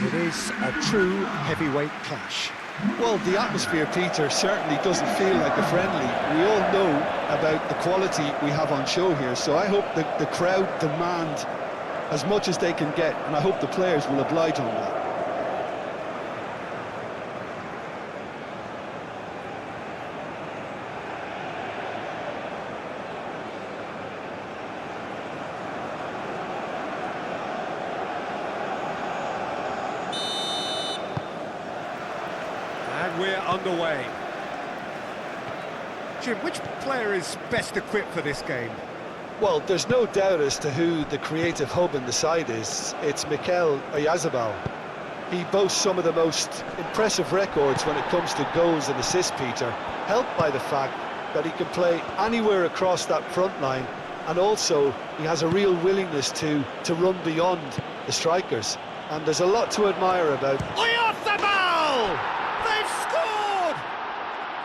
It is a true heavyweight clash. Well, the atmosphere, Peter, certainly doesn't feel like a friendly. We all know about the quality we have on show here, so I hope that the crowd demand as much as they can get, and I hope the players will oblige on that. And we're underway. Jim, which player is best equipped for this game? Well, there's no doubt as to who the creative hub in the side is. It's Mikel Oyarzabal. He boasts some of the most impressive records when it comes to goals and assists, Peter, helped by the fact that he can play anywhere across that front line, and also he has a real willingness to run beyond the strikers. And there's a lot to admire about. Oyarzabal! They've scored!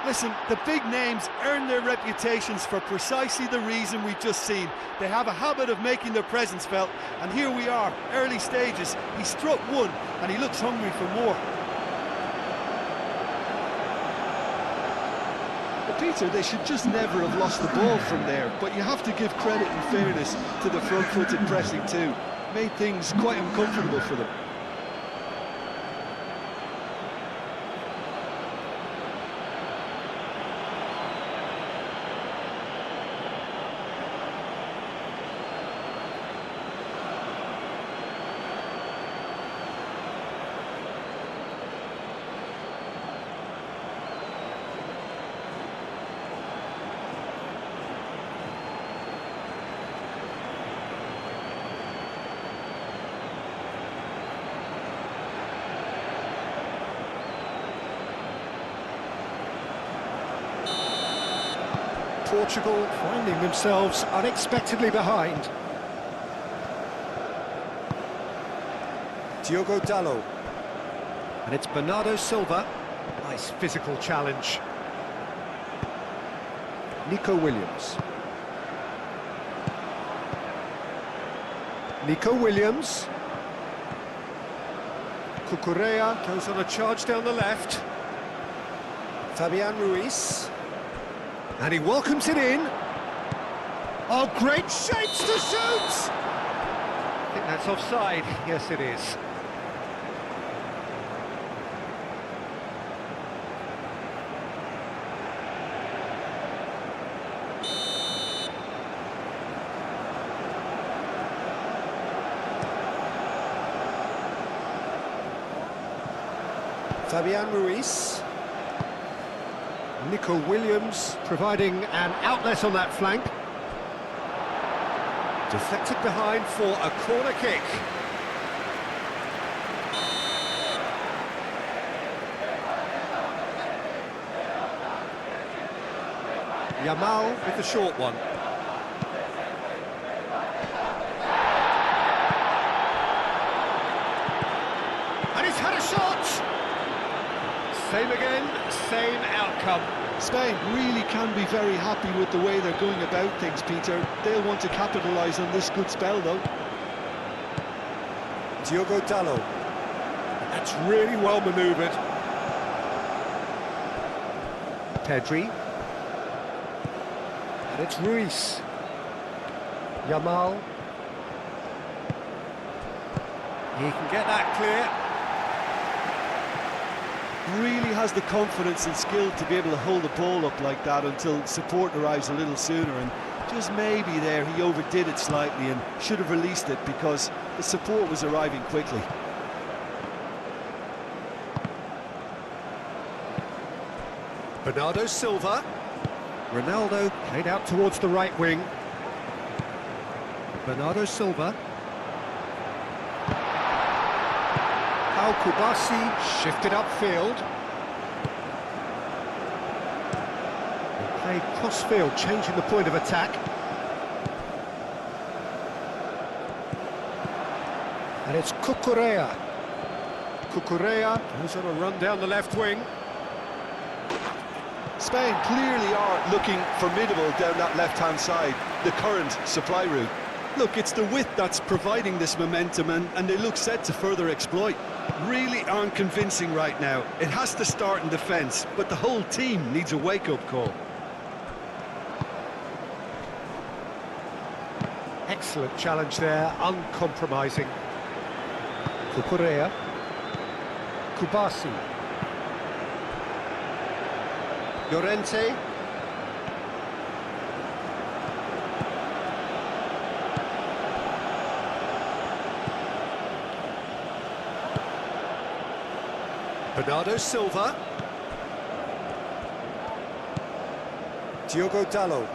Listen, the big names earn their reputations for precisely the reason we've just seen. They have a habit of making their presence felt, and here we are, early stages. He struck one, and he looks hungry for more. But Peter, they should just never have lost the ball from there, but you have to give credit and fairness to the front-footed pressing too. Made things quite uncomfortable for them. Portugal finding themselves unexpectedly behind. Diogo Dalot. And it's Bernardo Silva. Nice physical challenge. Nico Williams. Nico Williams. Cucurella goes on a charge down the left. Fabian Ruiz. And he welcomes it in. Oh, great shapes to shoot! I think that's offside. Yes, it is. Fabian Ruiz. Nico Williams providing an outlet on that flank. Deflected behind for a corner kick. Yamal with the short one. And he's had a shot! Same again, same outcome. Spain really can be very happy with the way they're going about things, Peter. They'll want to capitalise on this good spell, though. Diogo Dalot. That's really well manoeuvred. Pedri. And it's Ruiz. Yamal. He can get that clear. Really has the confidence and skill to be able to hold the ball up like that until support arrives a little sooner, and just maybe there he overdid it slightly and should have released it because the support was arriving quickly. Bernardo Silva. Ronaldo played out towards the right wing. Bernardo Silva. Kubasi shifted upfield. He played cross-field, changing the point of attack. And it's Cucurella. Cucurella goes on a run down the left wing. Spain clearly are looking formidable down that left-hand side, the current supply route. Look, it's the width that's providing this momentum, and they look set to further exploit. Really aren't convincing right now. It has to start in defence, but the whole team needs a wake-up call. Excellent challenge there, uncompromising. Cucurella. Kubasi. Llorente. Bernardo Silva. Diogo Dalot.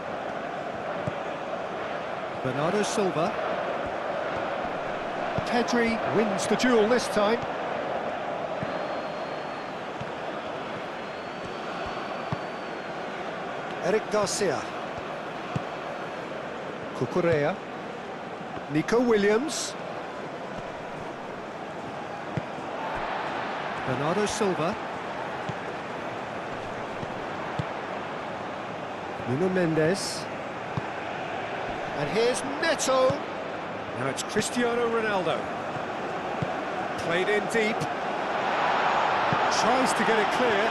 Bernardo Silva. Pedri wins the duel this time. Eric Garcia. Cucurella. Nico Williams. Bernardo Silva. Nuno Mendes. And here's Neto. Now it's Cristiano Ronaldo. Played in deep. Tries to get it clear.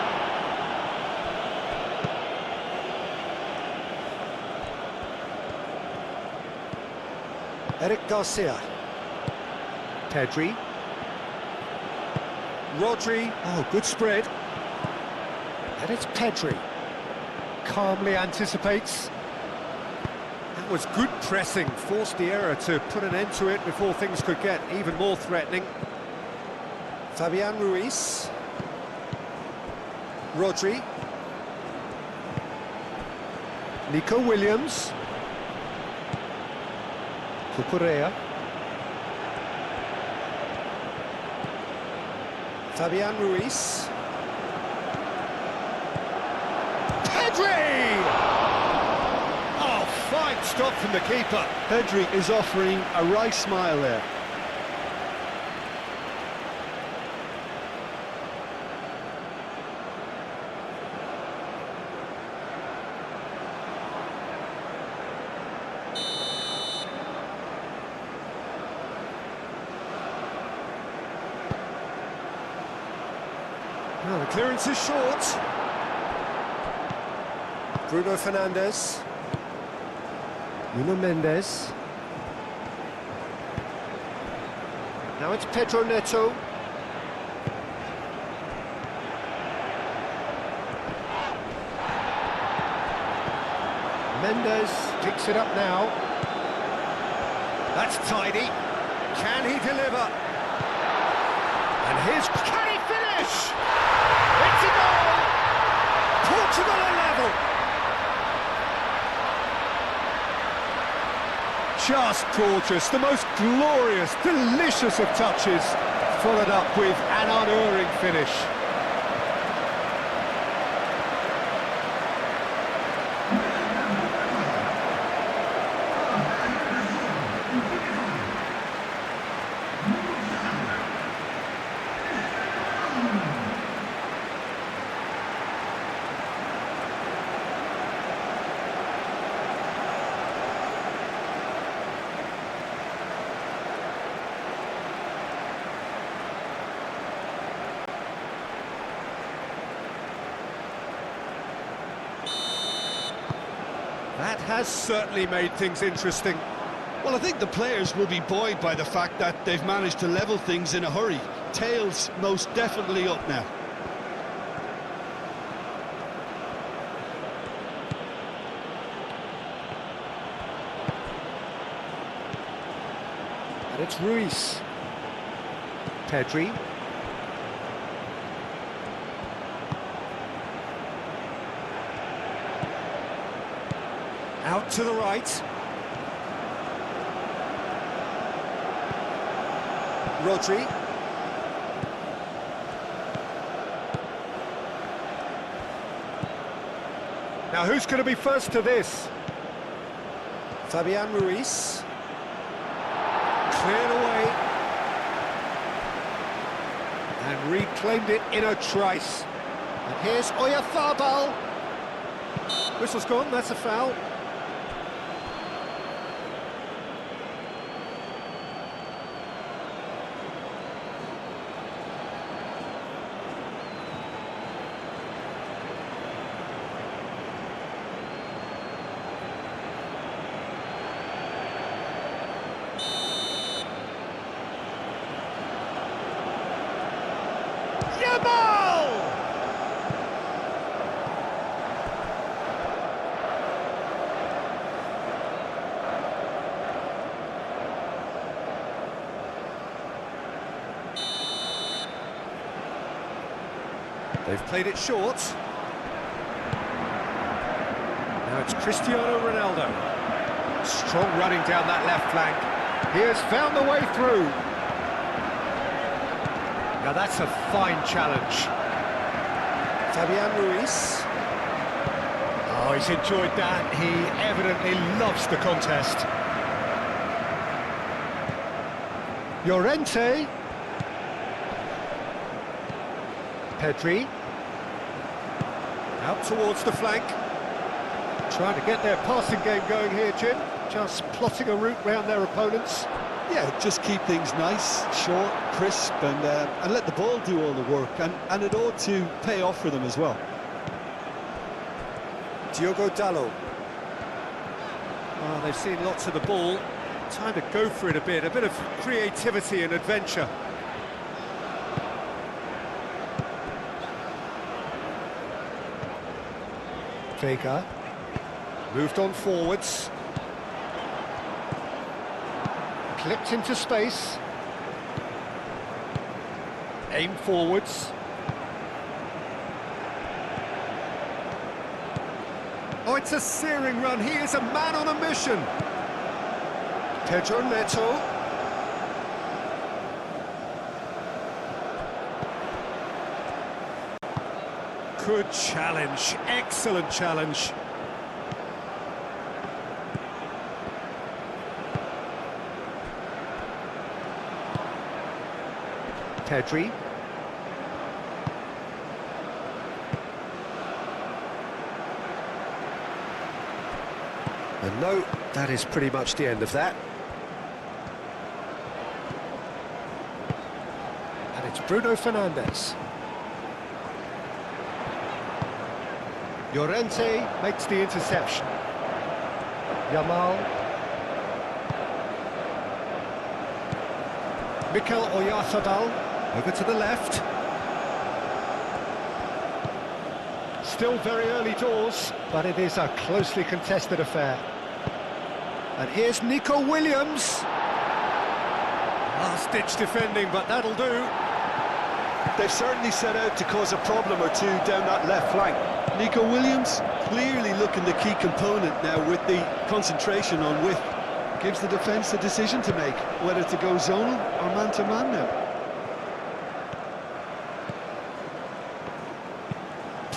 Eric Garcia. Pedri. Rodri. Oh, good spread. And it's Pedri. Calmly anticipates. That was good pressing, forced the error to put an end to it before things could get even more threatening. Fabian Ruiz. Rodri. Nico Williams. Cucurella. Fabian Ruiz. Pedri! Oh, fine stop from the keeper. Pedri is offering a wry smile there. Well, the clearance is short. Bruno Fernandes. Nuno Mendes. Now it's Pedro Neto. Mendes picks it up now. That's tidy. Can he deliver? And here's... Can he finish? It's a goal! Portugal are level! Just gorgeous, the most glorious, delicious of touches, followed up with an unerring finish. That has certainly made things interesting. Well, I think the players will be buoyed by the fact that they've managed to level things in a hurry. Tails most definitely up now. And it's Ruiz. Pedri. Out to the right. Rodri. Now who's going to be first to this? Fabian Ruiz. Cleared away. And reclaimed it in a trice. And here's Oyarzabal. Whistle's gone, that's a foul. They've played it short. Now it's Cristiano Ronaldo. Strong running down that left flank. He has found the way through. Now that's a fine challenge. Fabian Ruiz. Oh, he's enjoyed that. He evidently loves the contest. Llorente. Pedri. Out towards the flank. Trying to get their passing game going here, Jim. Just plotting a route round their opponents. Yeah, just keep things nice, short, crisp, and let the ball do all the work. And it ought to pay off for them as well. Diogo Dalot. Oh, they've seen lots of the ball. Time to go for it a bit of creativity and adventure. Vega. Moved on forwards. Clipped into space. Aim forwards. Oh, it's a searing run. He is a man on a mission. Pedro Neto. Good challenge. Excellent challenge. Pedri. And no, that is pretty much the end of that. And it's Bruno Fernandes. Llorente makes the interception. Yamal. Mikel Oyarzabal over to the left. Still very early doors, but it is a closely contested affair. And here's Nico Williams. Last-ditch defending, but that'll do. They've certainly set out to cause a problem or two down that left flank. Nico Williams clearly looking the key component now with the concentration on width. Gives the defence a decision to make, whether to go zonal or man-to-man now.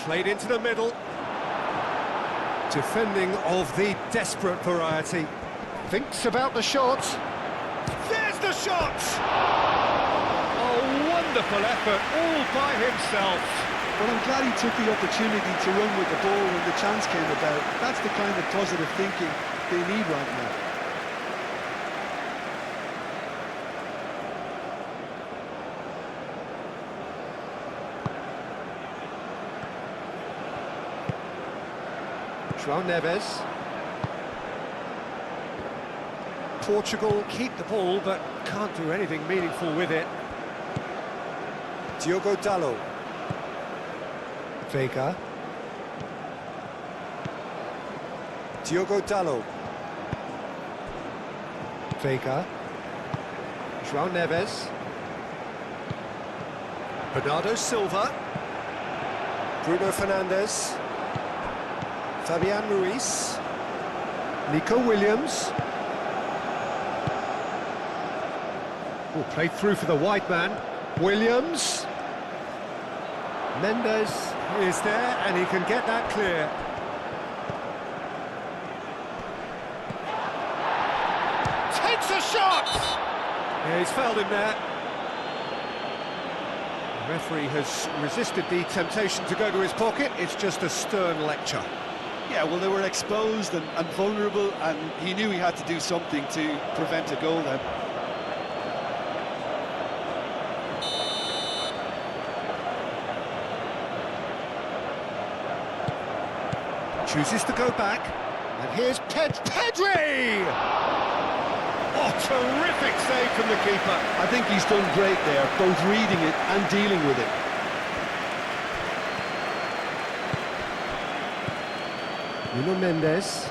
Played into the middle. Defending of the desperate variety. Thinks about the shot. There's the shot! Oh, wonderful effort, all by himself. Well, I'm glad he took the opportunity to run with the ball when the chance came about. That's the kind of positive thinking they need right now. João Neves. Portugal keep the ball, but can't do anything meaningful with it. Diogo Dalot. Vega. Diogo Dalot. Vega. João Neves. Bernardo Silva. Bruno Fernandes. Fabian Ruiz. Nico Williams. Oh, played through for the wide man. Williams. Mendes is there, and he can get that clear. Takes a shot! Yeah, he's fouled him there. The referee has resisted the temptation to go to his pocket. It's just a stern lecture. Yeah, well, they were exposed and vulnerable, and he knew he had to do something to prevent a goal then. Chooses to go back, and here's Pedri! Oh, terrific save from the keeper. I think he's done great there, both reading it and dealing with it. Nuno Mendes.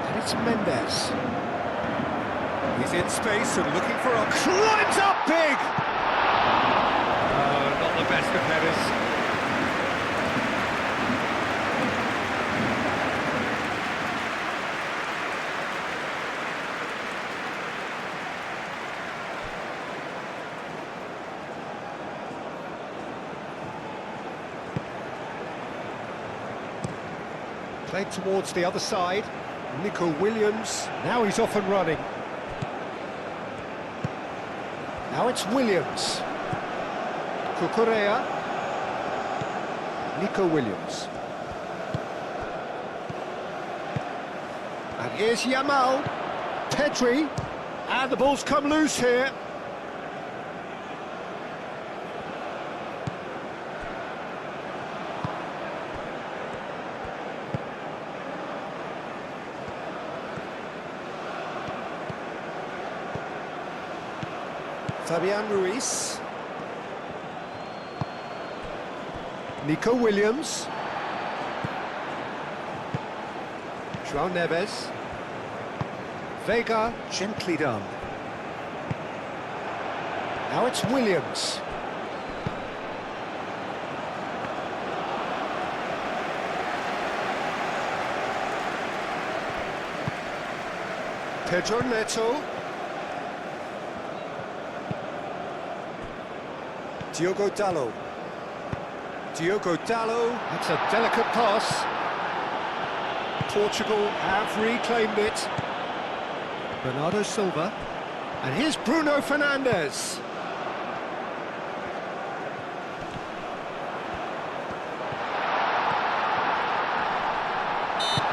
And it's Mendes. He's in space and looking for a... Climbs up big! the best of headers. Played towards the other side. Nico Williams. Now he's off and running. Now it's Williams. Cucurella. Nico Williams. And here's Yamal. Pedri. And the ball's come loose here. Fabian Ruiz. Nico Williams. João Neves. Vega, gently done. Now it's Williams. Pedro Neto. Diogo Dalot. Diogo Dalot, that's a delicate pass. Portugal have reclaimed it. Bernardo Silva. And here's Bruno Fernandes.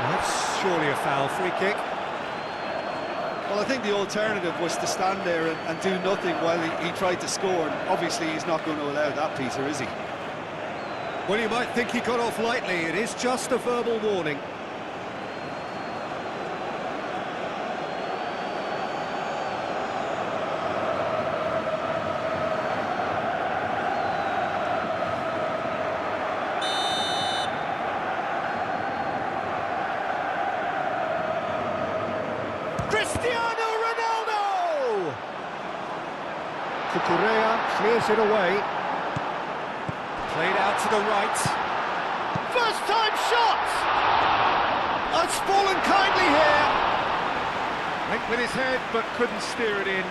That's surely a foul, free kick. Well, I think the alternative was to stand there and do nothing while he tried to score. And obviously, he's not going to allow that, Peter, is he? Well, you might think he got off lightly. It is just a verbal warning. Cristiano Ronaldo! Cucurella clears it away. Played out to the right. First time shot! It's fallen kindly here. Went with his head but couldn't steer it in.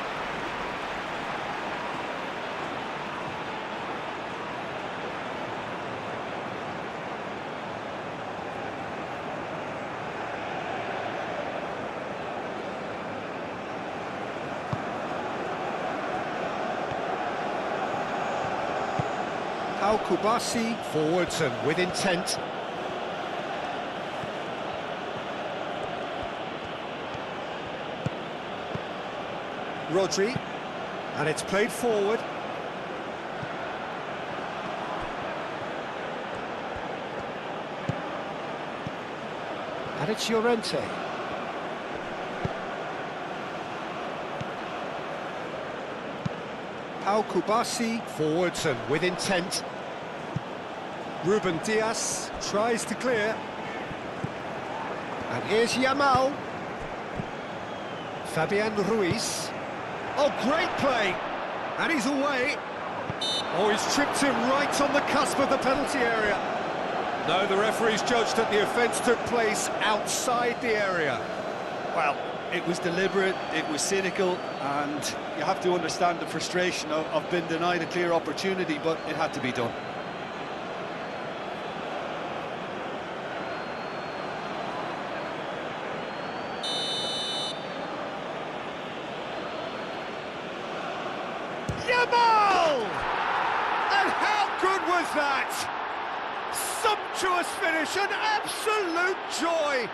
Kubasi forwards and with intent. Rodri, and it's played forward. And it's Llorente. Pau Kubasi forwards and with intent. Ruben Dias tries to clear. And here's Yamal. Fabian Ruiz. Oh, great play! And he's away. Oh, he's tripped him right on the cusp of the penalty area. No, the referee's judged that the offence took place outside the area. Well, it was deliberate, it was cynical, and you have to understand the frustration of being denied a clear opportunity, but it had to be done. Yamal! And how good was that? Sumptuous finish, an absolute joy!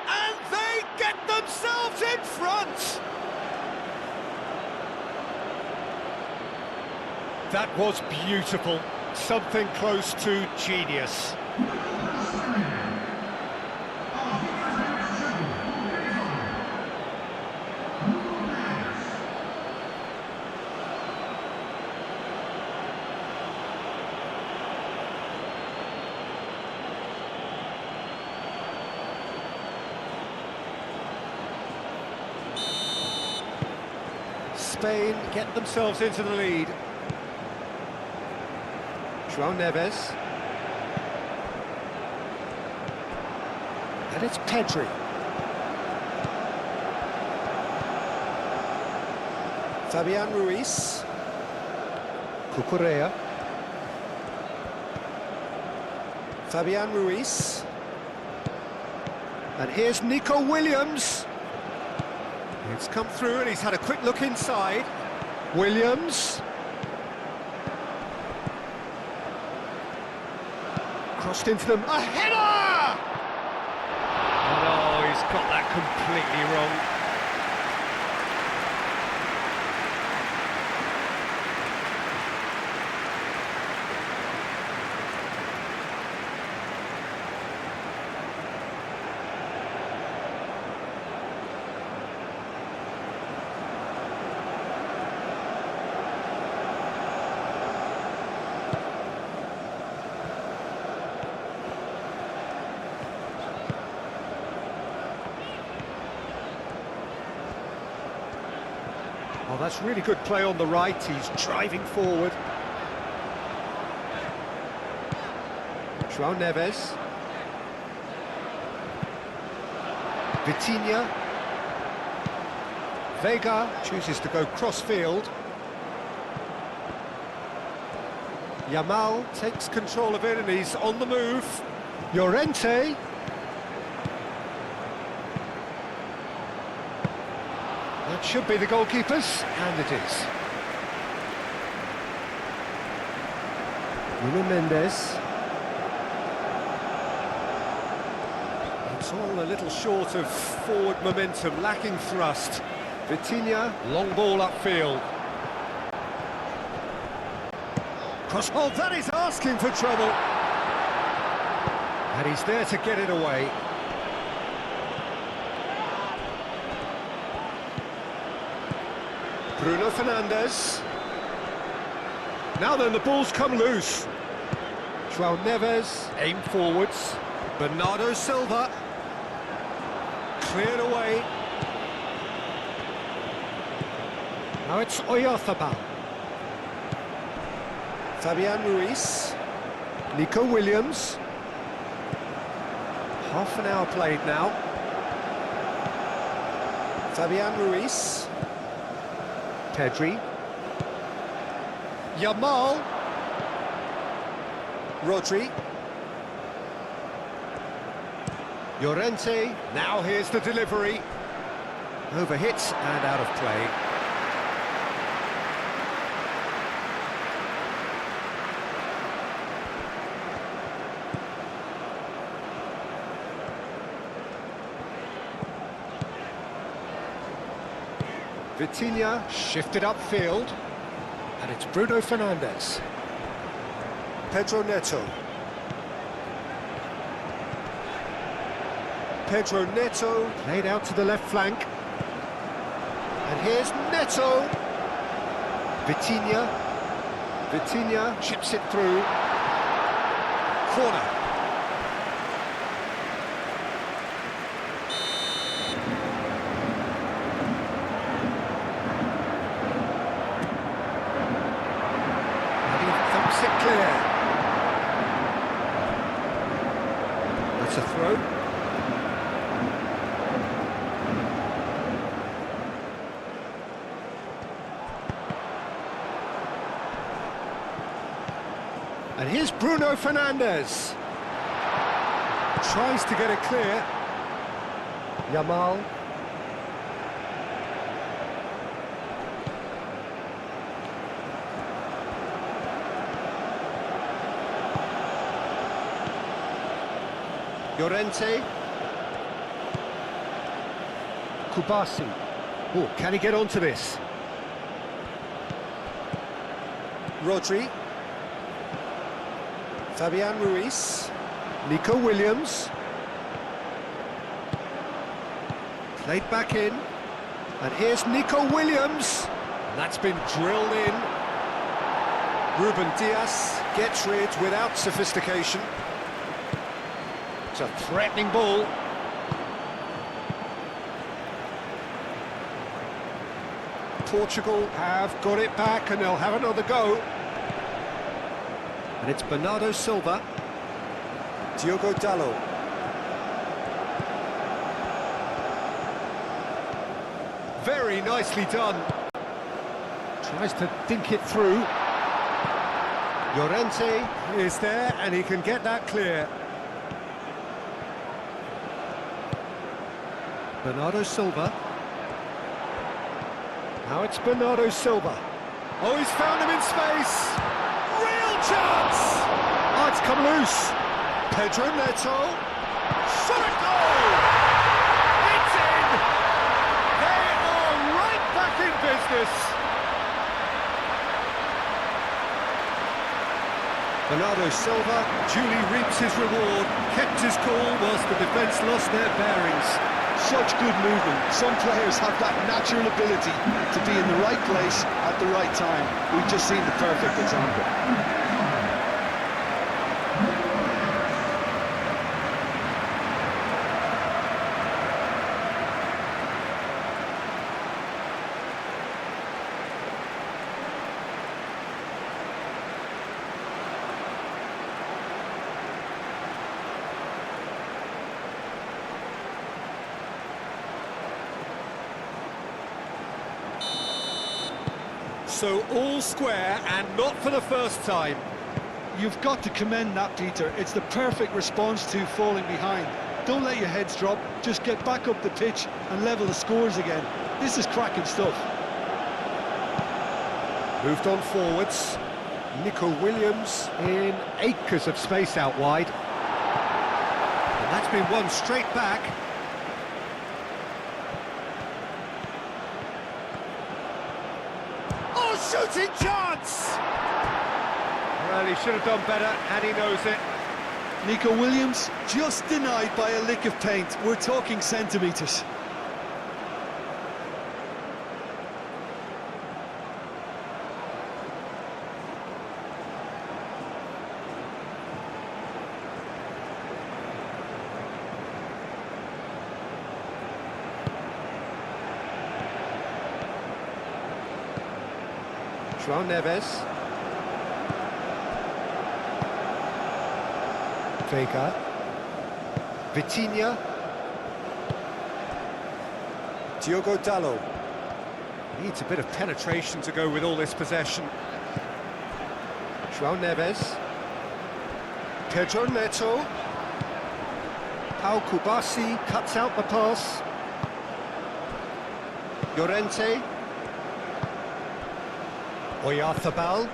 And they get themselves in front! That was beautiful, something close to genius. Spain get themselves into the lead. João Neves. And it's Pedri. Fabian Ruiz. Cucurella. Fabian Ruiz. And here's Nico Williams. It's come through and he's had a quick look inside. Williams. Crossed into them. A header! No, he's got that completely wrong. Oh, that's really good play on the right. He's driving forward. João Neves. Vitinha. Vega chooses to go cross-field. Yamal takes control of it and he's on the move. Llorente. That should be the goalkeepers, and it is. Nuno Mendes. It's all a little short of forward momentum, lacking thrust. Vitinha, long ball upfield. Cross, oh, that is asking for trouble. And he's there to get it away. Bruno Fernandes. Now then, the ball's come loose. João Neves, aim forwards. Bernardo Silva. Cleared away. Now it's Oyarzabal. Fabian Ruiz. Nico Williams. Half an hour played now. Fabian Ruiz. Pedri. Yamal. Rodri. Llorente. Now here's the delivery. Overhits and out of play. Vitinha shifted upfield, and it's Bruno Fernandes. Pedro Neto. Pedro Neto played out to the left flank. And here's Neto. Vitinha. Vitinha chips it through. Corner. It clear. That's a throw. And here's Bruno Fernandes. Tries to get it clear. Yamal. Llorente. Kubasi. Oh, can he get onto this? Rodri. Fabian Ruiz. Nico Williams. Played back in. And here's Nico Williams. And that's been drilled in. Ruben Dias gets rid without sophistication. It's a threatening ball. Portugal have got it back and they'll have another go. And it's Bernardo Silva. Diogo Dalot. Very nicely done. Tries to think it through. Llorente is there, and he can get that clear. Bernardo Silva. Now it's Bernardo Silva. Oh, he's found him in space. Real chance! Oh, it's come loose. Pedro Neto. Shot a goal! It's in! They are right back in business. Bernardo Silva duly reaps his reward, kept his cool whilst the defence lost their bearings. Such good movement. Some players have that natural ability to be in the right place at the right time. We've just seen the perfect example. So all square, and not for the first time. You've got to commend that, Peter. It's the perfect response to falling behind. Don't let your heads drop, just get back up the pitch and level the scores again. This is cracking stuff. Moved on forwards. Nico Williams in acres of space out wide. And that's been won straight back. Oh, shooting chance! Well, he should have done better, and he knows it. Nico Williams just denied by a lick of paint. We're talking centimetres. João Neves. Vega. Vitinha. Diogo Dalot. Needs a bit of penetration to go with all this possession. João Neves. Pedro Neto. Pau Kubasi cuts out the pass. Llorente. Oyarzabal.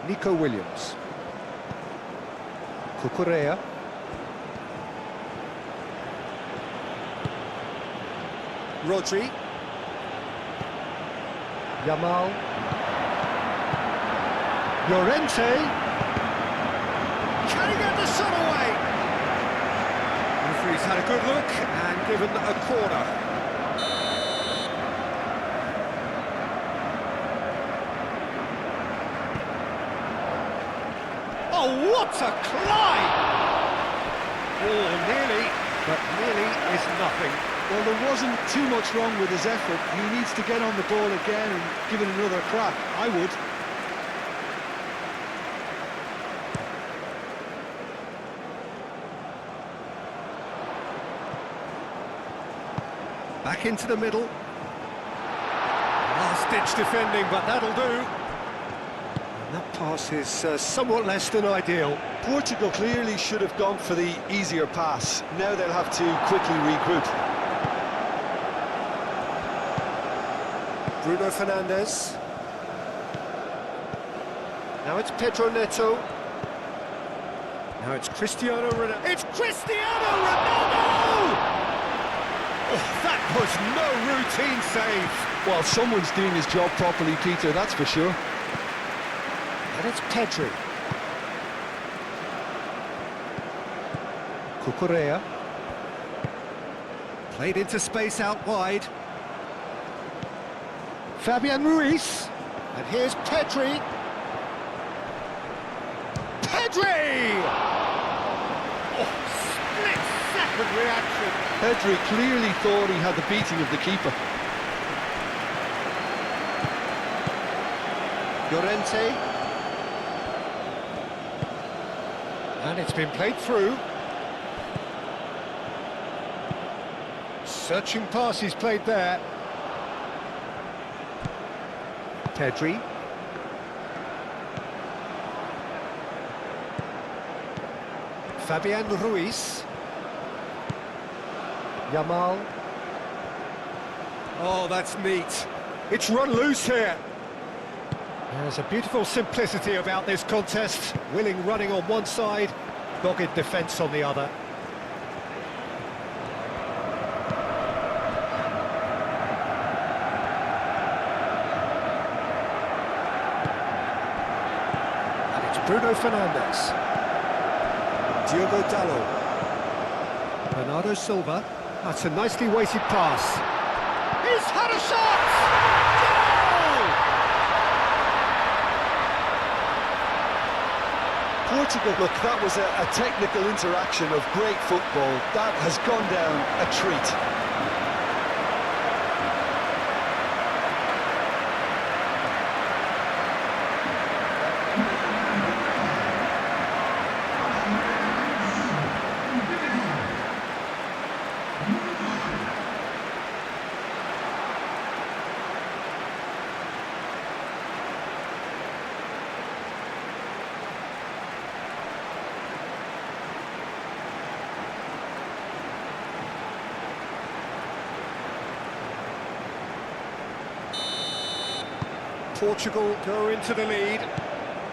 Nico Williams. Cucurella. Rodri. Yamal. Llorente. Can he get the shot away? Referee's had a good look and given a corner. Oh, what a climb! Oh, nearly, but nearly is nothing. Well, there wasn't too much wrong with his effort. He needs to get on the ball again and give it another crack. I would. Back into the middle. Last-ditch defending, but that'll do. And that pass is somewhat less than ideal. Portugal clearly should have gone for the easier pass. Now they'll have to quickly regroup. Bruno Fernandes. Now it's Pedro Neto. Now it's Cristiano Ronaldo. It's Cristiano Ronaldo! Oh, that was no routine save. Well, someone's doing his job properly, Peter, that's for sure. And it's Pedri. Cucurella. Played into space out wide. Fabian Ruiz. And here's Pedri. Pedri! Oh, split-second reaction. Pedri clearly thought he had the beating of the keeper. Llorente. And it's been played through. Searching pass he's played there. Pedri. Fabian Ruiz. Yamal. Oh, that's neat. It's run loose here. There's a beautiful simplicity about this contest. Willing running on one side, dogged defence on the other. And it's Bruno Fernandes. Diogo Dalot. Bernardo Silva. That's a nicely weighted pass. He's had a shot! Goal! Portugal, look, that was a technical interaction of great football. That has gone down a treat. Portugal go into the lead.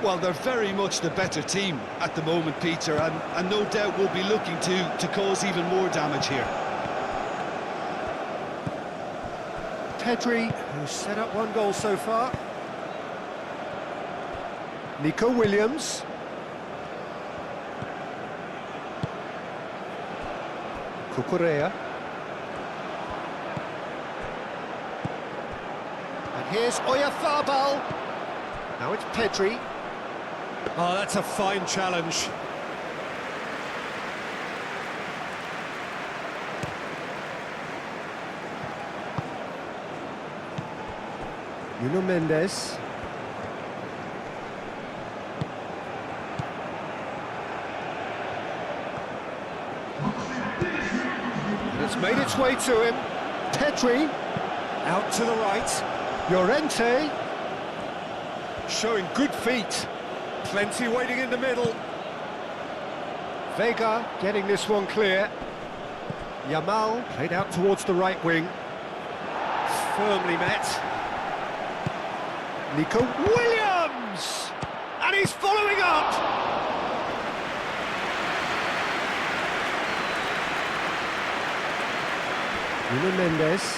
Well, they're very much the better team at the moment, Peter, and no doubt will be looking to cause even more damage here. Pedri, who's set up one goal so far. Nico Williams. Cucurella. And here's Oyarzabal. Now it's Pedri. Oh, that's a fine challenge. Nuno Mendes. And it's made its way to him. Pedri. Out to the right. Llorente. Showing good feet. Plenty waiting in the middle. Vega getting this one clear. Yamal played out towards the right wing. Firmly met. Nico Williams! And he's following up! Nuno Mendes.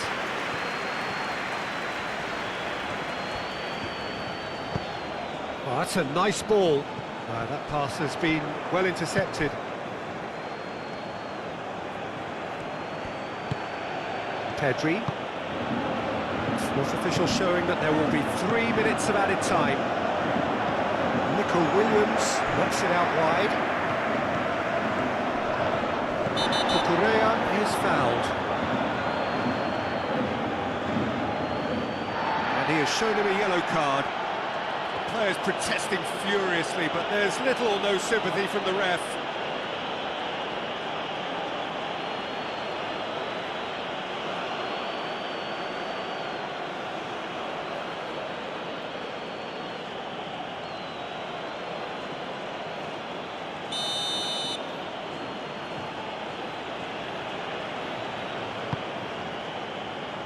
Oh, that's a nice ball. That pass has been well intercepted. Pedri. Fourth official showing that there will be 3 minutes of added time. Nico Williams knocks it out wide. Cucurella is fouled. And he has shown him a yellow card. Players protesting furiously, but there's little or no sympathy from the ref.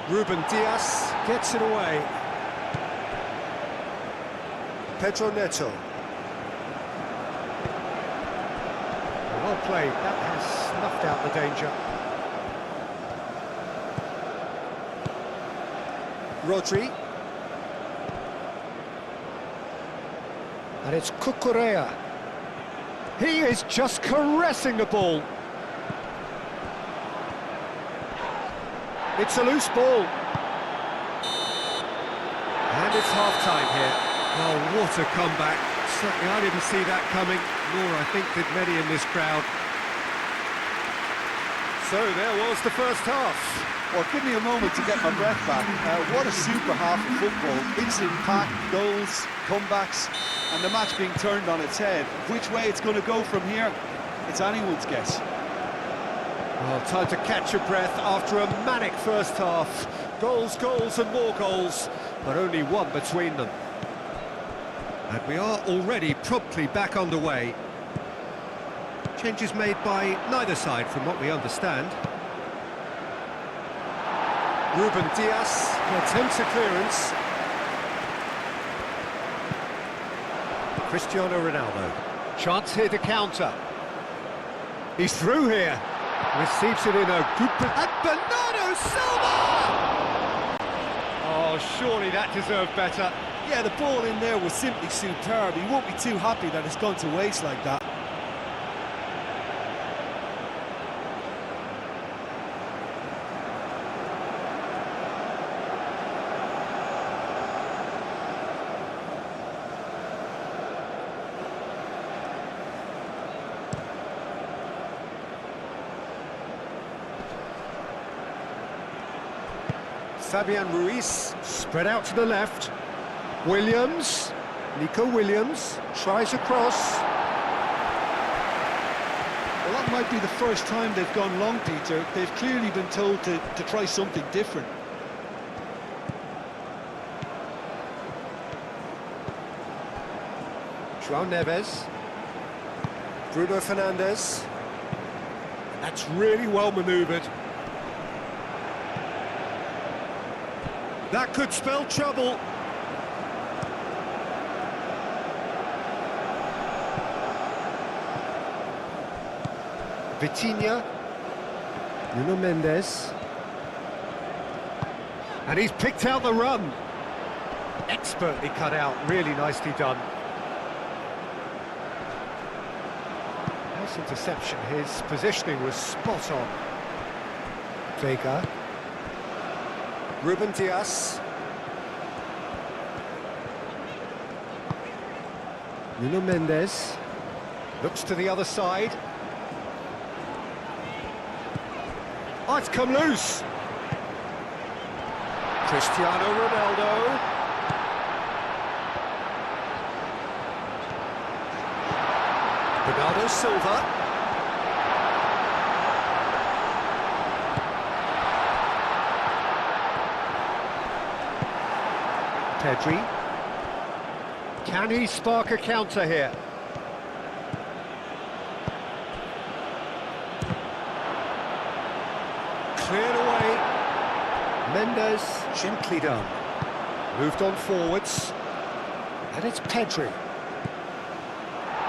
Ruben Dias gets it away. Pedro Neto. Well played, that has snuffed out the danger. Rodri. And it's Cucurella. He is just caressing the ball. It's a loose ball. And it's half-time here. Oh, what a comeback. Certainly I didn't see that coming, nor I think did many in this crowd. So there was the first half. Well, give me a moment to get my breath back. What a super half of football. Instant impact, goals, comebacks, and the match being turned on its head. Which way it's going to go from here, it's anyone's guess. Well, time to catch your breath after a manic first half. Goals, goals and more goals, but only one between them. And we are already promptly back underway. Changes made by neither side from what we understand. Ruben Dias attempts a clearance. Cristiano Ronaldo. Chance here to counter. He's through here. Receives it in a good... And Bernardo Silva! Oh, surely that deserved better. Yeah, the ball in there was simply superb. He won't be too happy that it's gone to waste like that. Fabian Ruiz, spread out to the left. Williams, Nico Williams, tries a cross. Well, that might be the first time they've gone long, Peter. They've clearly been told to try something different. João Neves. Bruno Fernandes. That's really well manoeuvred. That could spell trouble. Vitinha. Nuno Mendes. And he's picked out the run. Expertly cut out, really nicely done. Nice interception, his positioning was spot on. Vega. Ruben Dias. Nuno Mendes. Looks to the other side. Oh, it's come loose. Cristiano Ronaldo. Bernardo Silva. Pedri. Can he spark a counter here? Cleared away. Mendes, gently done. Moved on forwards. And it's Pedri.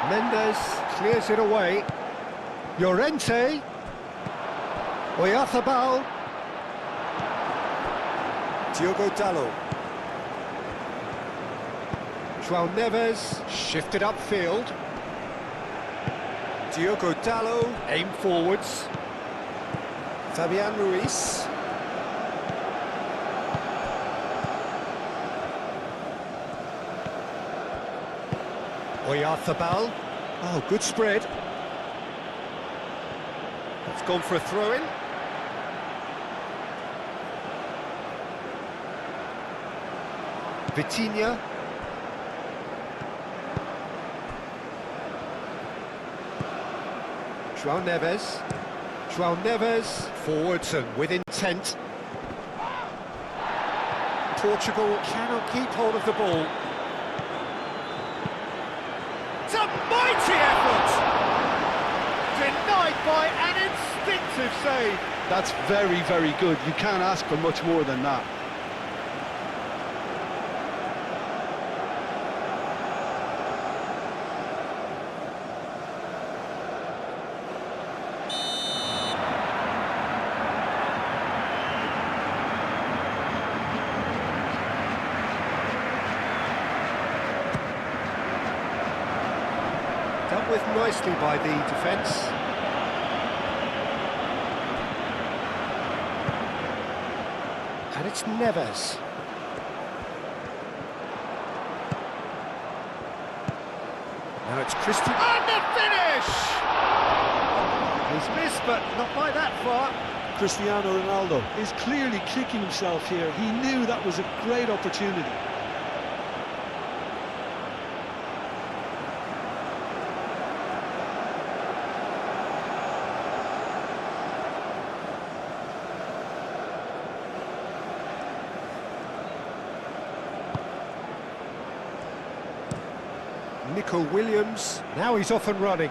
Mendes clears it away. Llorente. Oyarzabal. Diogo Dalot. João Neves shifted upfield. Diogo Dalot aim forwards. Fabian Ruiz. Oyarzabal. Oh, good spread. That's gone for a throw-in. Vitinha. João Neves. João Neves, forwards and with intent. Portugal cannot keep hold of the ball. It's a mighty effort! Denied by an instinctive save. That's very, very good. You can't ask for much more than that. Dealt with nicely by the defence. And it's Neves. Now it's Christian. And the finish! He's missed, but not by that far. Cristiano Ronaldo is clearly kicking himself here. He knew that was a great opportunity. Nico Williams, now he's off and running.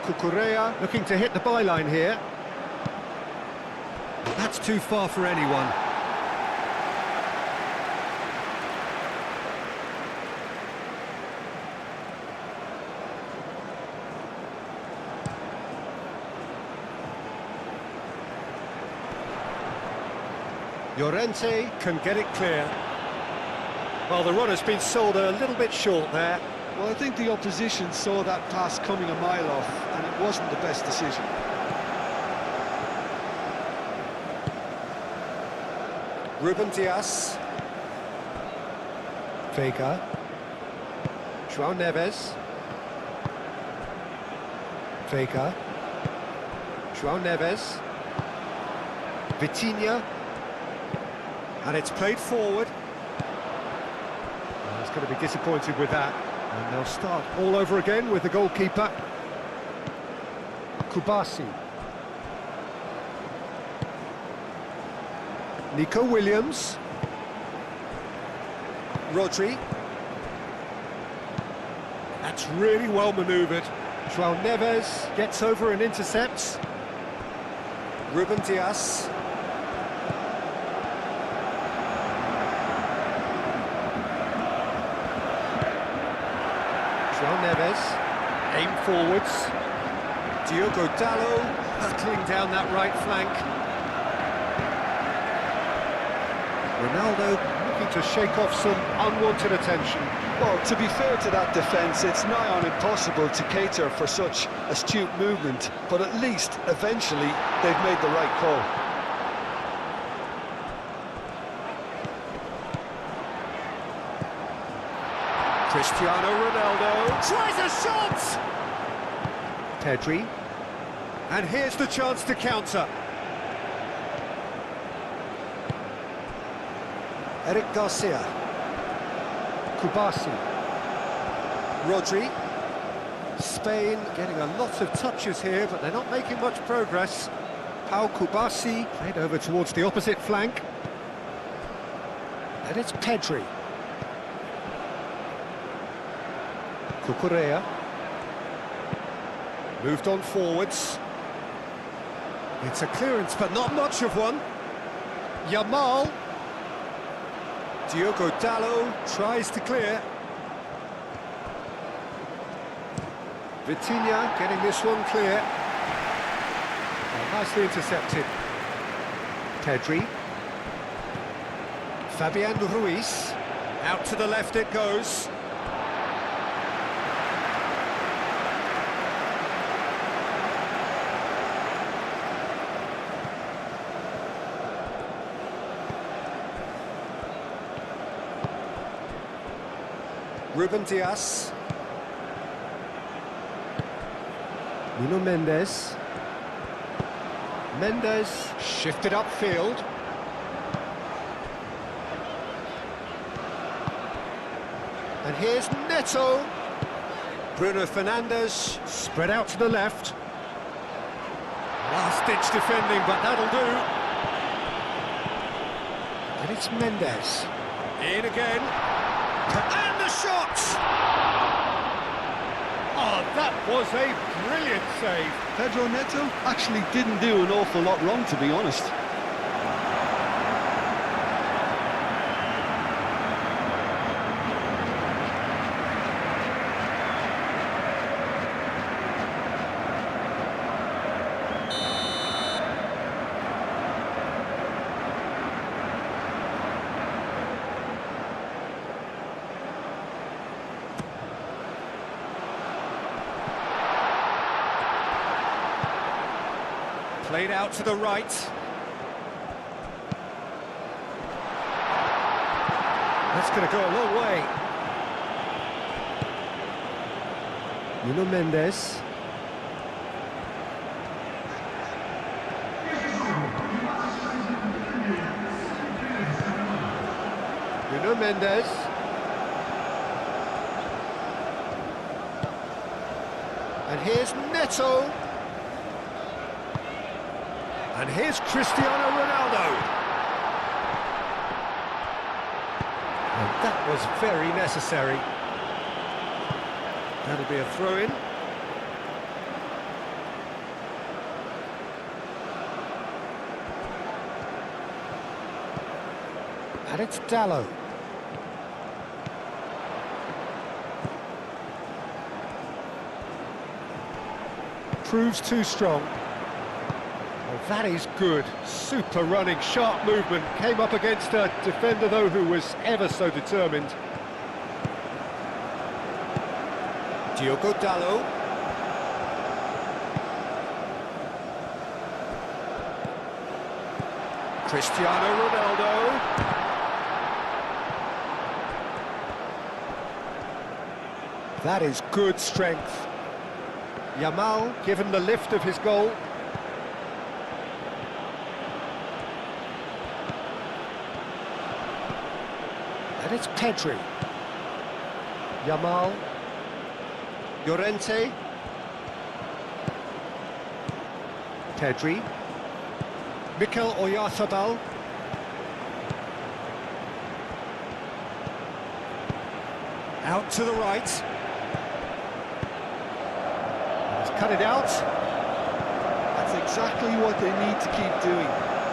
Cucurella looking to hit the byline here. That's too far for anyone. Llorente can get it clear. Well, the runner's been sold a little bit short there. Well, I think the opposition saw that pass coming a mile off, and it wasn't the best decision. Ruben Dias. Vega. João Neves. Vega. João Neves. Vitinha. And it's played forward. Well, he's going to be disappointed with that. And they'll start all over again with the goalkeeper. Kubasi. Nico Williams. Rodri. That's really well manoeuvred. João Neves gets over and intercepts. Ruben Dias. João Neves, aim forwards. Diogo Dalot hurtling down that right flank. Ronaldo looking to shake off some unwanted attention. Well, to be fair to that defence, it's nigh on impossible to cater for such astute movement, but at least, eventually, they've made the right call. Cristiano Ronaldo tries a shot! Pedri. And here's the chance to counter. Eric Garcia. Kubasi. Rodri. Spain getting a lot of touches here, but they're not making much progress. Pau Kubasi played over towards the opposite flank. And it's Pedri. Cucurella. Moved on forwards. It's a clearance, but not much of one. Yamal. Diogo Dalot tries to clear. Vitinha getting this one clear. Oh, nicely intercepted. Pedri. Fabian Ruiz. Out to the left it goes. Ruben Dias. Nuno Mendes. Mendes shifted upfield. And here's Neto. Bruno Fernandes spread out to the left. Last-ditch defending, but that'll do. And it's Mendes. In again. And the shot! Oh, that was a brilliant save. Pedro Neto actually didn't do an awful lot wrong, to be honest. Played out to the right. That's going to go a long way. Nuno Mendes. Nuno Mendes. And here's Neto. And here's Cristiano Ronaldo. And that was very necessary. That'll be a throw-in. And it's Dallo. Proves too strong. Well, that is good. Super running, sharp movement. Came up against a defender, though, who was ever so determined. Diogo Dallo. Cristiano Ronaldo. That is good strength. Yamal given the lift of his goal. And it's Pedri. Yamal. Llorente. Pedri. Mikel Oyarzabal. Out to the right. Cut it out. That's exactly what they need to keep doing.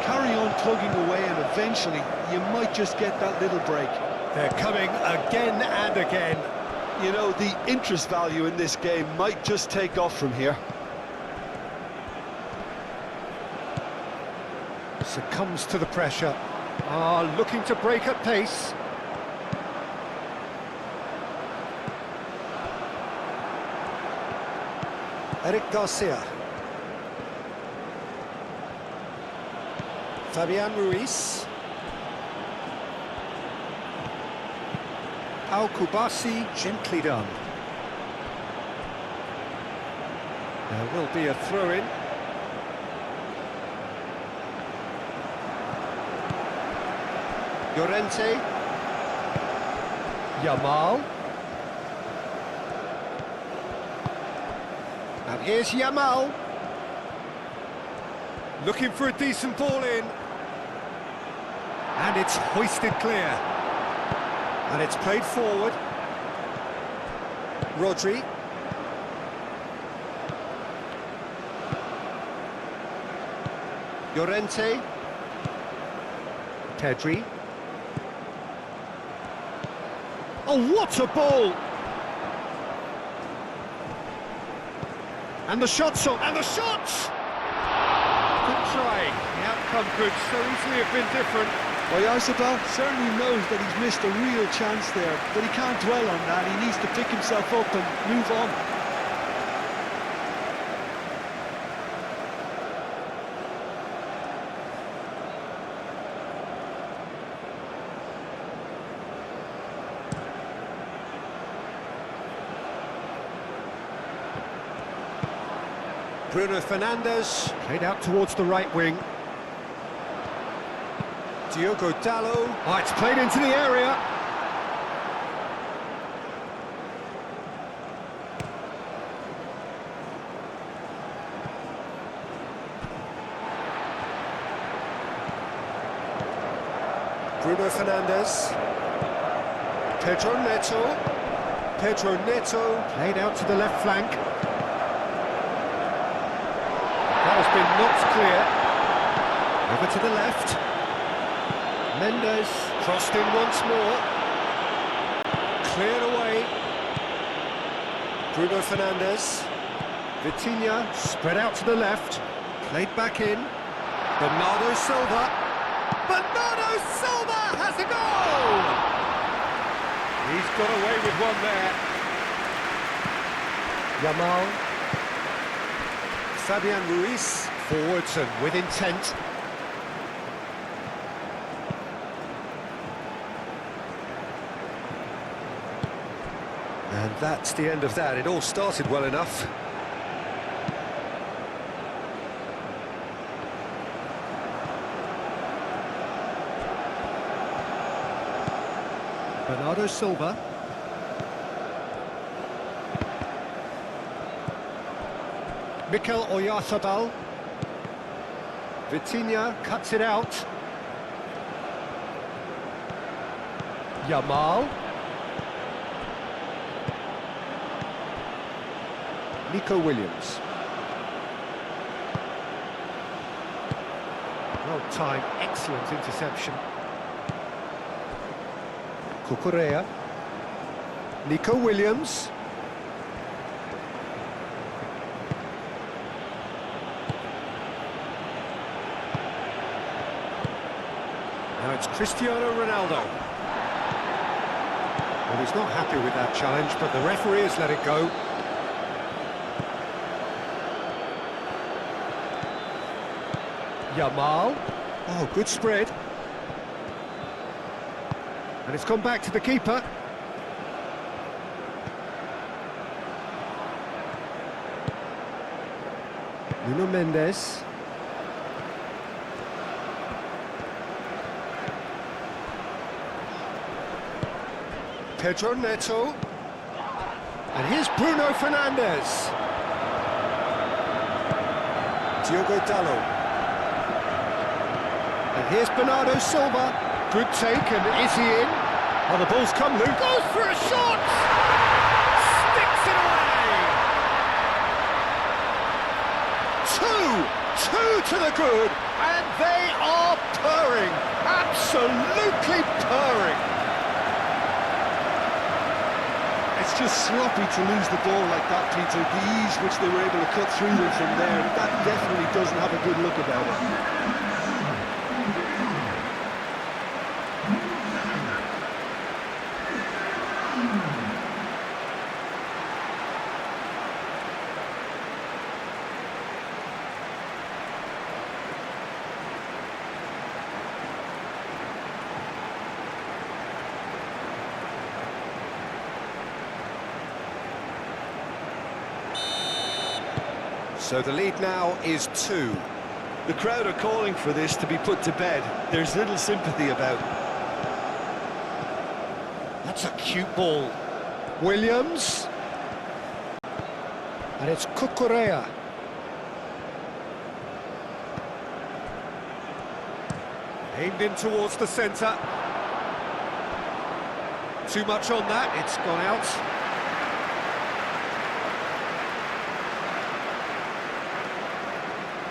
Carry on plugging away and eventually you might just get that little break. They're coming again and again. You know, the interest value in this game might just take off from here. Succumbs to the pressure. Looking to break at pace. Eric Garcia. Fabian Ruiz. Al Kubasi, gently done. There will be a throw-in. Llorente. Yamal. And here's Yamal. Looking for a decent ball in. And it's hoisted clear. And it's played forward. Rodri. Llorente. Pedri. Oh, what a ball! And the shot's on, and the shots! Good try. The outcome could so easily have been different. Oyarzabal certainly knows that he's missed a real chance there, but he can't dwell on that. He needs to pick himself up and move on. Bruno Fernandes, played out towards the right wing. Diogo Dallo. Oh, it's played into the area. Bruno Fernandes. Pedro Neto. Pedro Neto, played out to the left flank. That has been knocked clear. Over to the left. Mendes crossed in once more. Cleared away. Bruno Fernandes. Vitinha spread out to the left. Played back in. Bernardo Silva. Bernardo Silva has a goal! He's got away with one there. Yamal. Fabian Ruiz, forwards and with intent. And that's the end of that. It all started well enough. Bernardo Silva. Mikel Oyarzabal. Vitinha cuts it out. Yamal. Nico Williams. Well timed, excellent interception. Cucurella. Nico Williams. Now it's Cristiano Ronaldo. Well, he's not happy with that challenge, but the referee has let it go. Yamal. Oh, good spread. And it's gone back to the keeper. Nuno Mendes. Pedro Neto. And here's Bruno Fernandes. Diogo Dalot. And here's Bernardo Silva. Good take, and is he in? Oh, the ball's come loose. Goes for a shot! Sticks it away! Two to the good, and they are purring. Absolutely purring. It's just sloppy to lose the ball like that, Peter. The ease which they were able to cut through them from there, that definitely doesn't have a good look about it. So the lead now is 2. The crowd are calling for this to be put to bed. There's little sympathy about. That's a cute ball. Williams. And it's Cucurella. Aimed in towards the centre. Too much on that, it's gone out.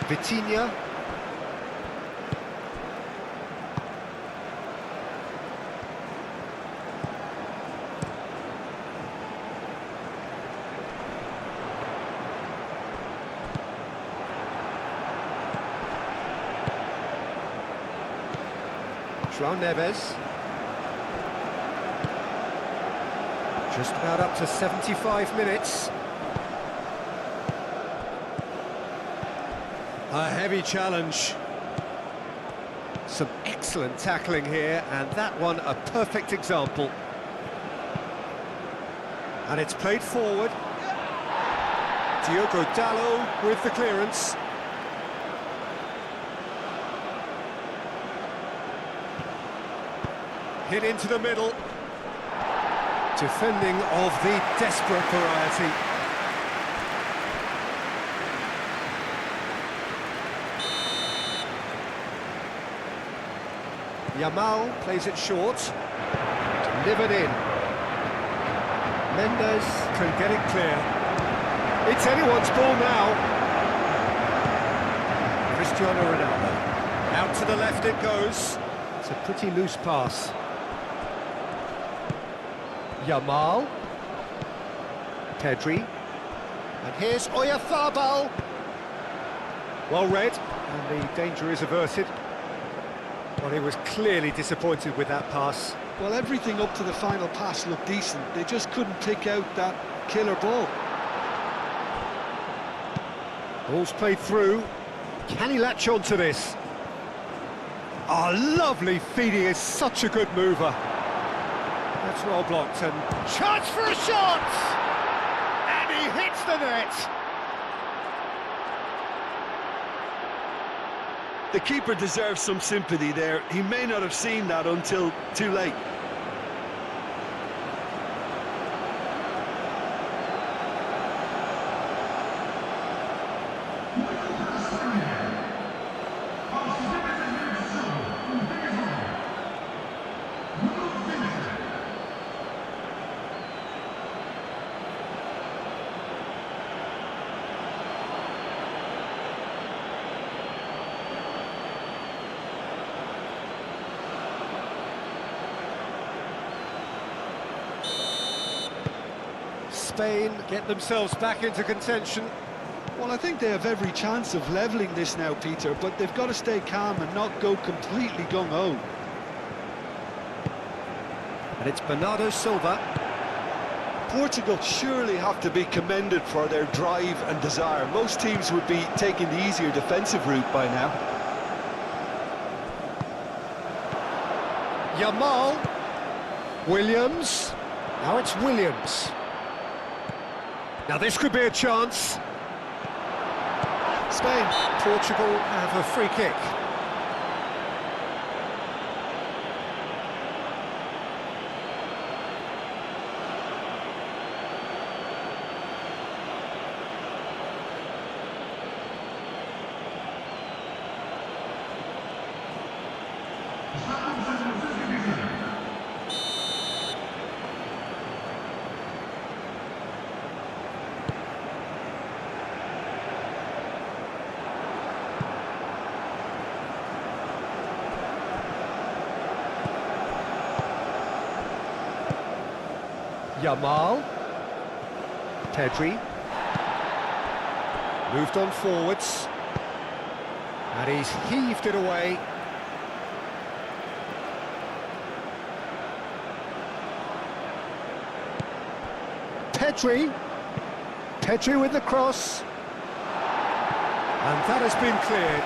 Vitinha. João Neves. Just about up to 75 minutes. A heavy challenge. Some excellent tackling here, and that one a perfect example. And it's played forward. Diogo Dalot with the clearance. Hit into the middle. Defending of the desperate variety. Yamal plays it short. Delivered in. Mendes can get it clear. It's anyone's ball now. Cristiano Ronaldo. Out to the left it goes. It's a pretty loose pass. Yamal. Pedri. And here's Oyarzabal. Well read, and the danger is averted. Well, he was clearly disappointed with that pass. Well, everything up to the final pass looked decent. They just couldn't pick out that killer ball. Ball's played through. Can he latch on to this? Oh, lovely feeding, is such a good mover. That's well blocked, and chance for a shot! And he hits the net! The keeper deserves some sympathy there. He may not have seen that until too late. Spain get themselves back into contention. Well, I think they have every chance of levelling this now, Peter, but they've got to stay calm and not go completely gung-ho. And it's Bernardo Silva. Portugal surely have to be commended for their drive and desire. Most teams would be taking the easier defensive route by now. Yamal. Williams. Now it's Williams. Now this could be a chance. Spain. Portugal have a free kick. Yamal. Pedri. Moved on forwards. And he's heaved it away. Pedri. Pedri with the cross. And that has been cleared.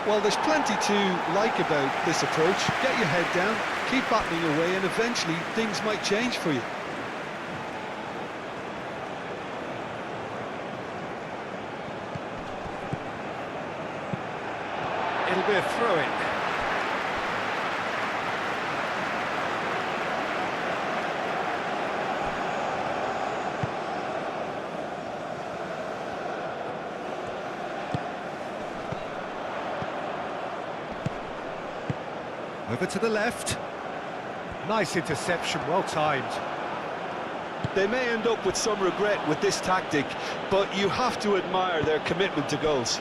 Well, there's plenty to like about this approach. Get your head down, keep battling away, and eventually things might change for you. It'll be a throw-in. Over to the left. Nice interception, well timed. They may end up with some regret with this tactic, but you have to admire their commitment to goals.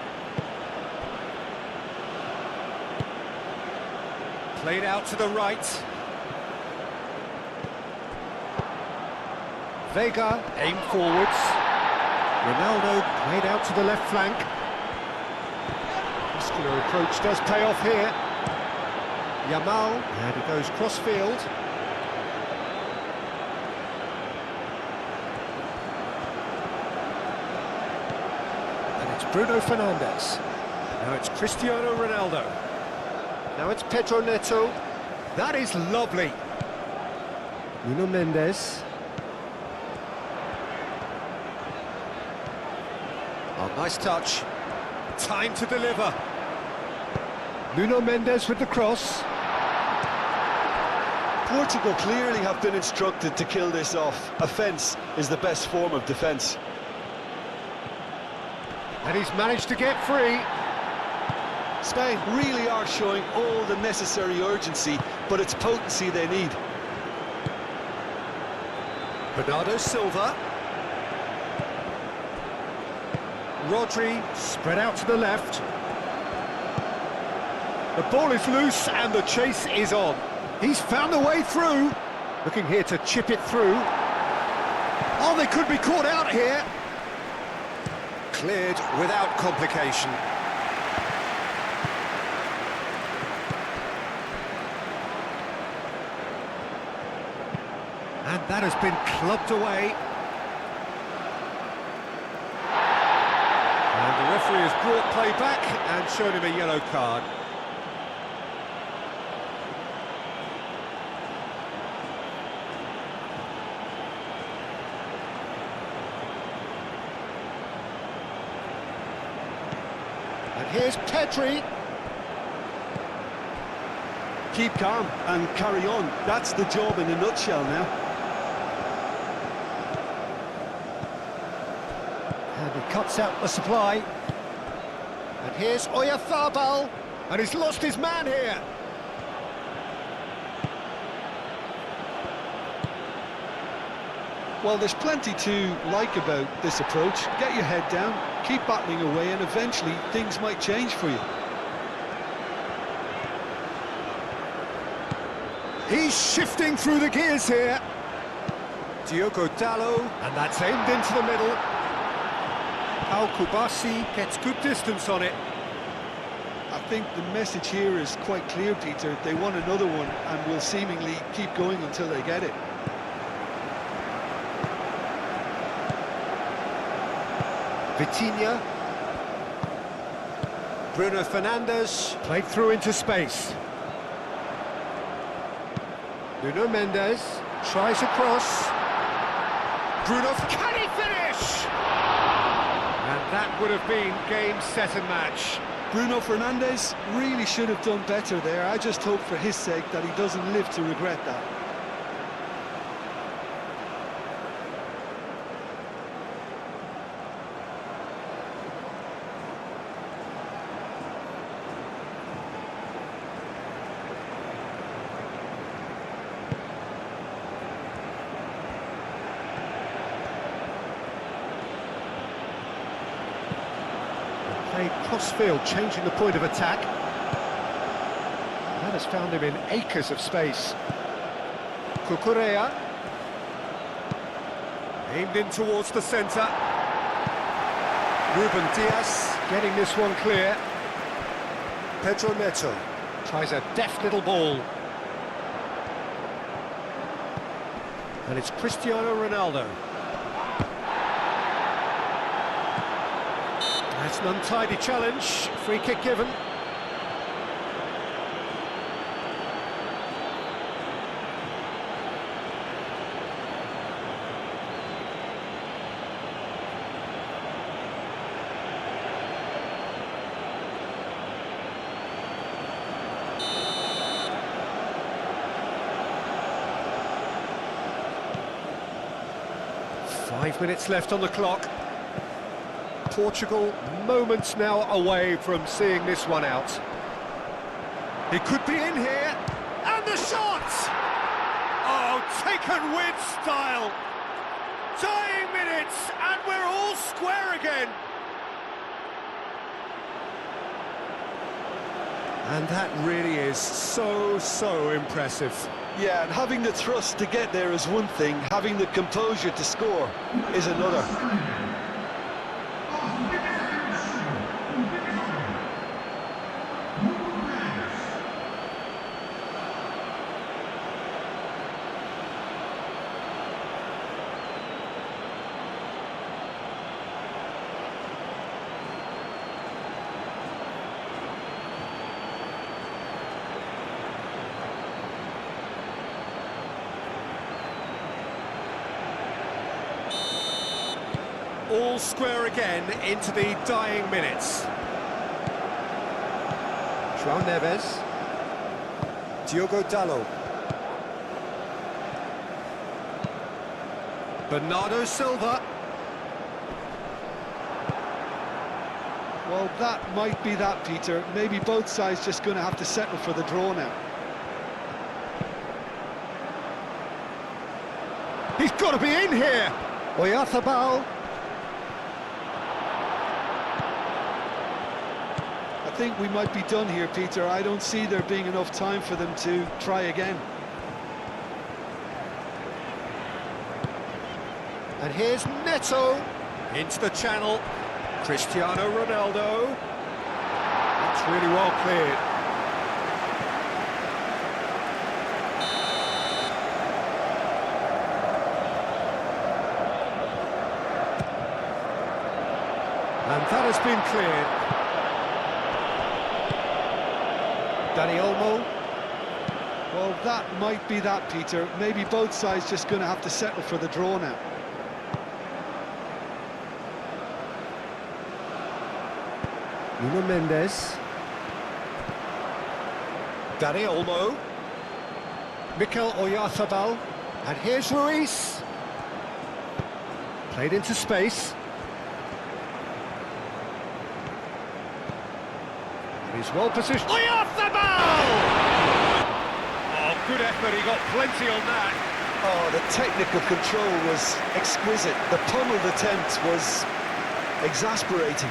Played out to the right. Vega aimed forwards. Ronaldo played out to the left flank. Muscular approach does pay off here. Yamal, and he goes cross-field. And it's Bruno Fernandes. Now it's Cristiano Ronaldo. Now it's Pedro Neto. That is lovely. Nuno Mendes. Oh, nice touch. Time to deliver. Nuno Mendes with the cross. Portugal clearly have been instructed to kill this off. Offence is the best form of defence. And he's managed to get free. Spain really are showing all the necessary urgency, but it's potency they need. Bernardo Silva. Rodri spread out to the left. The ball is loose and the chase is on. He's found a way through. Looking here to chip it through. Oh, they could be caught out here. Cleared without complication. And that has been clubbed away. And the referee has brought play back and shown him a yellow card. And here's Pedri. Keep calm and carry on. That's the job in a nutshell now. And he cuts out the supply. And here's Oyarzabal. And he's lost his man here. Well, there's plenty to like about this approach. Get your head down, keep battling away, and eventually things might change for you. He's shifting through the gears here. Diogo Dalot, and that's aimed into the middle. Al Kubasi gets good distance on it. I think the message here is quite clear, Peter. They want another one and will seemingly keep going until they get it. Vitinha. Bruno Fernandes played through into space. Nuno Mendes tries a cross. Bruno, can he finish? And that would have been game, set and match. Bruno Fernandes really should have done better there. I just hope for his sake that he doesn't live to regret that. Played cross-field, changing the point of attack. That has found him in acres of space. Cucurella. Aimed in towards the centre. Ruben Diaz getting this one clear. Pedro Neto tries a deft little ball. And it's Cristiano Ronaldo. That's an untidy challenge, free kick given. Five minutes left on the clock. Portugal moments now away from seeing this one out. He could be in here, and the shot! Oh, taken with style! Dying minutes, and we're all square again! And that really is so impressive. Yeah, and having the thrust to get there is one thing, having the composure to score is another. All square again into the dying minutes. João Neves. Diogo Dalot. Bernardo Silva. Well, that might be that, Peter. Maybe both sides just going to have to settle for the draw now. He's got to be in here! Oyarzabal. I think we might be done here, Peter. I don't see there being enough time for them to try again. And here's Neto into the channel. Cristiano Ronaldo. That's really well cleared. And that has been cleared. Dani Olmo. Well, that might be that, Peter. Maybe both sides just going to have to settle for the draw now. Nuno Mendes. Dani Olmo. Mikel Oyarzabal. And here's Ruiz. Played into space. He's well positioned. Oyarzabal! Oh, good effort, he got plenty on that. Oh, the technical control was exquisite. The pummeled attempt was exasperating.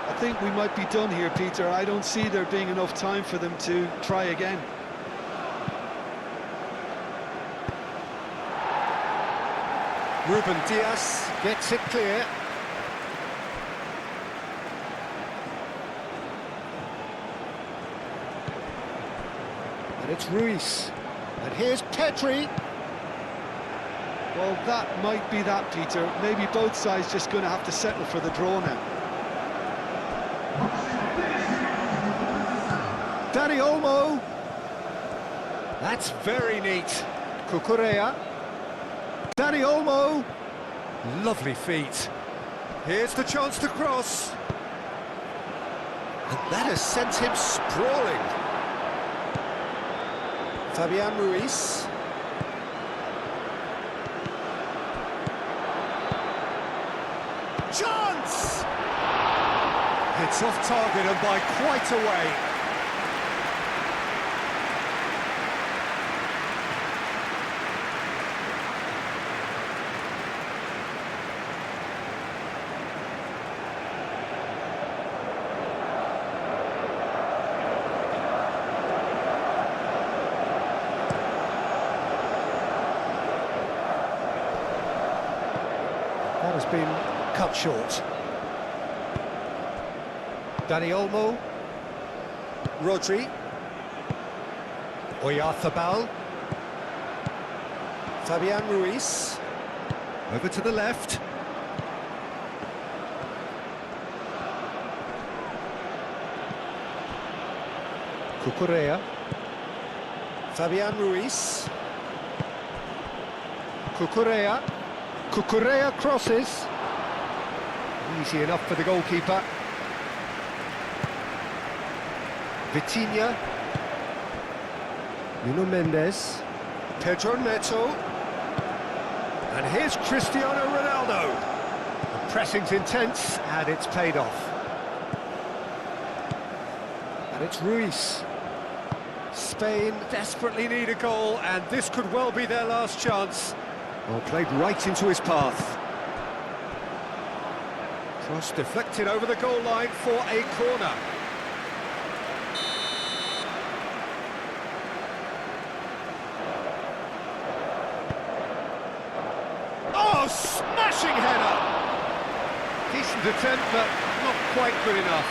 I think we might be done here, Peter. I don't see there being enough time for them to try again. Ruben Dias gets it clear. And it's Ruiz. And here's Pedri. Well, that might be that, Peter. Maybe both sides just going to have to settle for the draw now. Dani Olmo. That's very neat. Cucurella. Dani Olmo. Lovely feet. Here's the chance to cross. And that has sent him sprawling. Fabian Ruiz. Chance! It's off target and by quite a way. That has been cut short. Dani Olmo. Rodri. Oyarzabal. Fabian Ruiz. Over to the left. Cucurella. Fabian Ruiz. Cucurella. Cucurella crosses. Easy enough for the goalkeeper. Vitinha. Nuno Mendes. Pedro Neto. And here's Cristiano Ronaldo. The pressing's intense and it's paid off. And it's Ruiz. Spain desperately need a goal and this could well be their last chance. Well, played right into his path. Cross deflected over the goal line for a corner. Oh, smashing header! Decent attempt, but not quite good enough.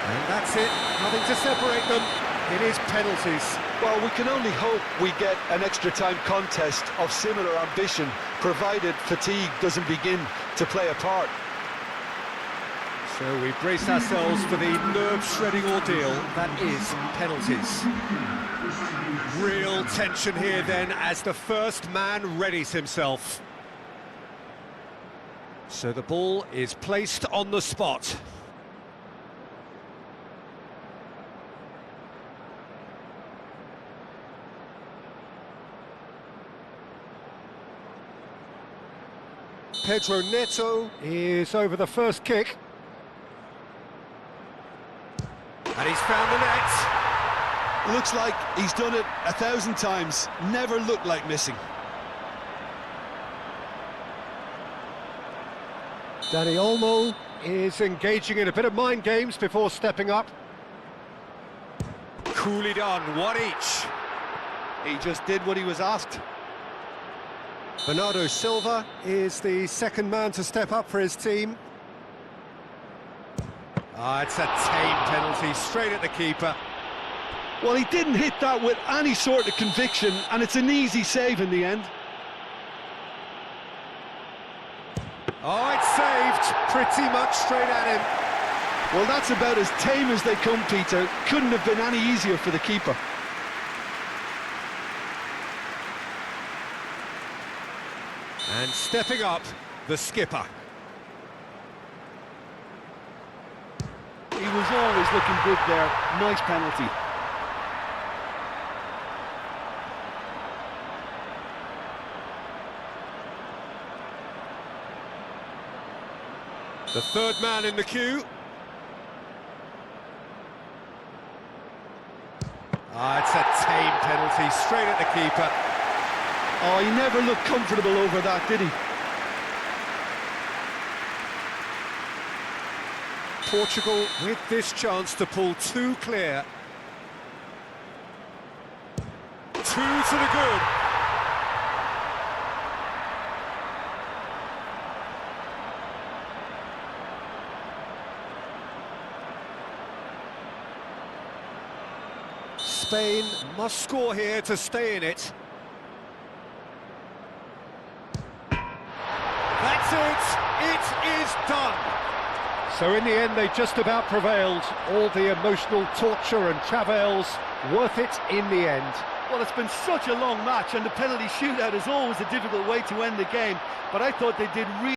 And that's it, nothing to separate them. It is penalties. Well, we can only hope we get an extra time contest of similar ambition, provided fatigue doesn't begin to play a part. So we brace ourselves for the nerve-shredding ordeal that is penalties. Real tension here then as the first man readies himself. So the ball is placed on the spot. Pedro Neto is over the first kick. And he's found the net. Looks like he's done it 1,000 times. Never looked like missing. Dani Olmo is engaging in a bit of mind games before stepping up. Coolly done, one each. He just did what he was asked. Bernardo Silva is the second man to step up for his team. It's a tame penalty, straight at the keeper. Well, he didn't hit that with any sort of conviction, and it's an easy save in the end. Oh, it's saved. pretty much straight at him. Well, that's about as tame as they come, Peter. Couldn't have been any easier for the keeper. And stepping up, the skipper. He was always looking good there. Nice penalty. The third man in the queue. It's a tame penalty, straight at the keeper. Oh, he never looked comfortable over that, did he? Portugal with this chance to pull two clear. Two to the good. Spain must score here to stay in it. That's it! It is done! So in the end, they just about prevailed. All the emotional torture and travails, worth it in the end. Well, it's been such a long match, and the penalty shootout is always a difficult way to end the game, but I thought they did really